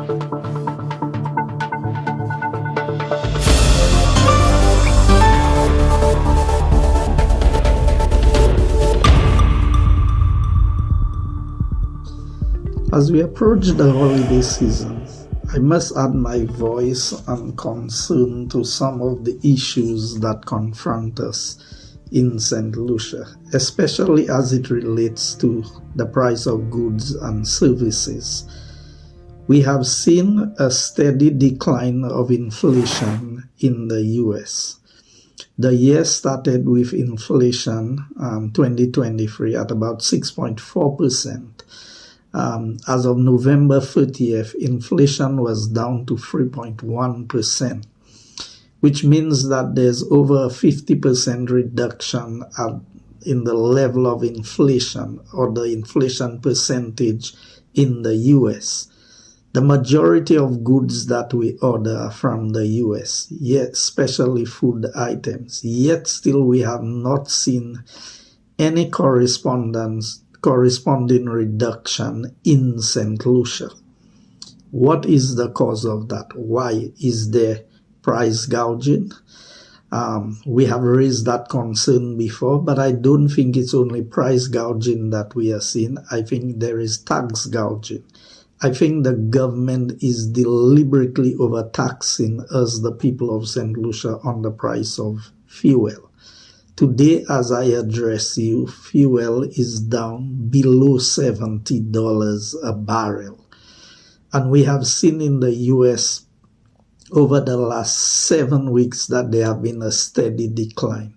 As we approach the holiday season, I must add my voice and concern to some of the issues that confront us in St. Lucia, especially as it relates to the price of goods and services. We have seen a steady decline of inflation in the US. The year started with inflation 2023 at about 6.4%. As of November 30th, inflation was down to 3.1%, which means that there's over a 50% reduction in the level of inflation or the inflation percentage in the US. The majority of goods that we order are from the US, yet especially food items, yet still we have not seen any corresponding reduction in St. Lucia. What is the cause of that? Why is there price gouging? We have raised that concern before, but I don't think it's only price gouging that we are seeing. I think there is tax gouging. I think the government is deliberately overtaxing us, the people of St. Lucia, on the price of fuel. Today, as I address you, fuel is down below $70 a barrel. And we have seen in the US over the last 7 weeks that there have been a steady decline.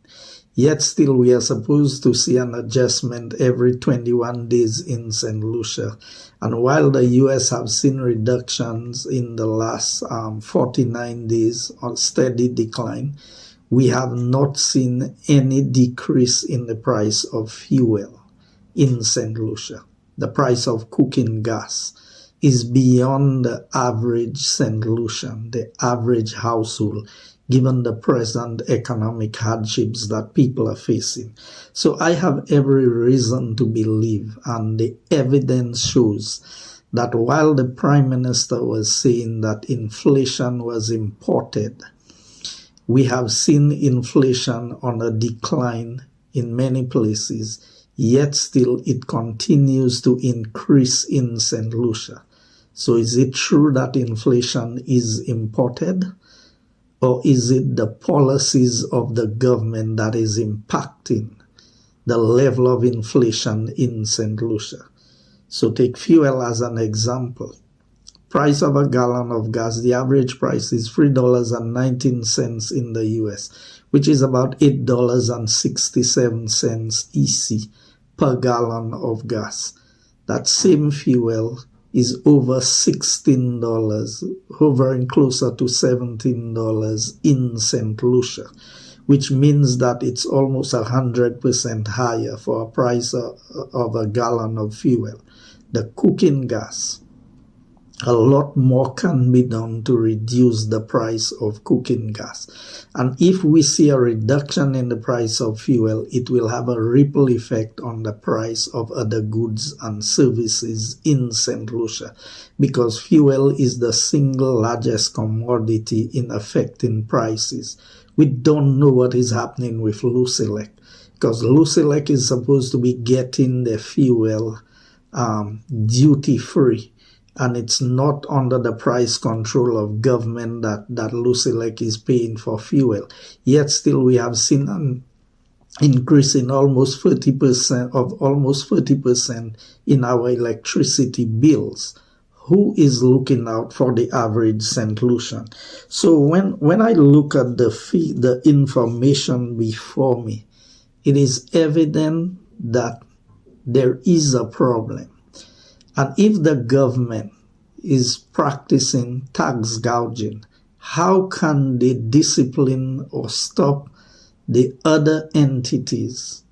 Yet still we are supposed to see an adjustment every 21 days in St. Lucia. And while the US have seen reductions in the last 49 days on steady decline, we have not seen any decrease in the price of fuel in St. Lucia. The price of cooking gas is beyond the average St. Lucian, the average household, given the present economic hardships that people are facing. So I have every reason to believe, and the evidence shows, that while the Prime Minister was saying that inflation was imported, we have seen inflation on a decline in many places, yet still it continues to increase in St. Lucia. So is it true that inflation is imported? Or is it the policies of the government that is impacting the level of inflation in St. Lucia? So take fuel as an example. Price of a gallon of gas, the average price is $3.19 in the US, which is about $8.67 EC per gallon of gas. That same fuel is over $16, hovering closer to $17 in St. Lucia, which means that it's almost 100% higher for a price of a gallon of fuel. The cooking gas, a lot more can be done to reduce the price of cooking gas. And if we see a reduction in the price of fuel, it will have a ripple effect on the price of other goods and services in St. Lucia, because fuel is the single largest commodity in affecting prices. We don't know what is happening with Lucilec, because Lucilec is supposed to be getting the fuel duty-free. And it's not under the price control of government that Lucilec is paying for fuel. Yet still we have seen an increase in almost 30% in our electricity bills. Who is looking out for the average St. Lucian? So when I look at the information before me, it is evident that there is a problem. And if the government is practicing tax gouging, how can they discipline or stop the other entities,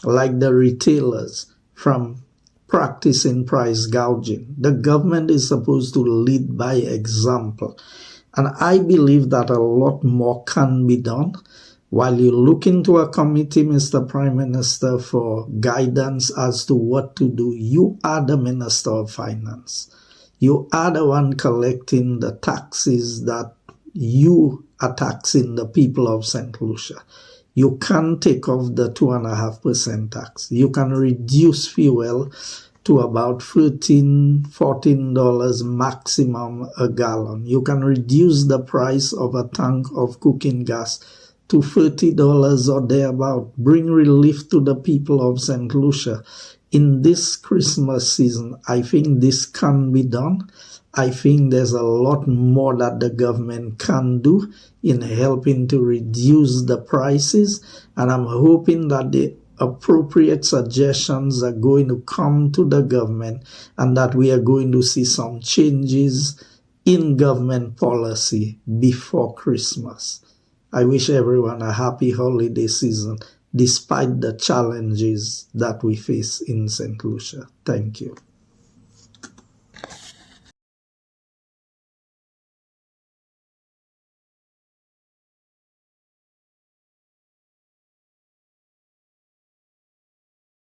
like the retailers, from practicing price gouging? The government is supposed to lead by example. And I believe that a lot more can be done. While you look into a committee, Mr. Prime Minister, for guidance as to what to do, you are the Minister of Finance. You are the one collecting the taxes that you are taxing the people of St. Lucia. You can take off the 2.5% tax. You can reduce fuel to about $13–14 maximum a gallon. You can reduce the price of a tank of cooking gas to $30 or thereabout. Bring relief to the people of St. Lucia. In this Christmas season, I think this can be done. I think there's a lot more that the government can do in helping to reduce the prices, and I'm hoping that the appropriate suggestions are going to come to the government and that we are going to see some changes in government policy before Christmas. I wish everyone a happy holiday season despite the challenges that we face in St. Lucia. Thank you.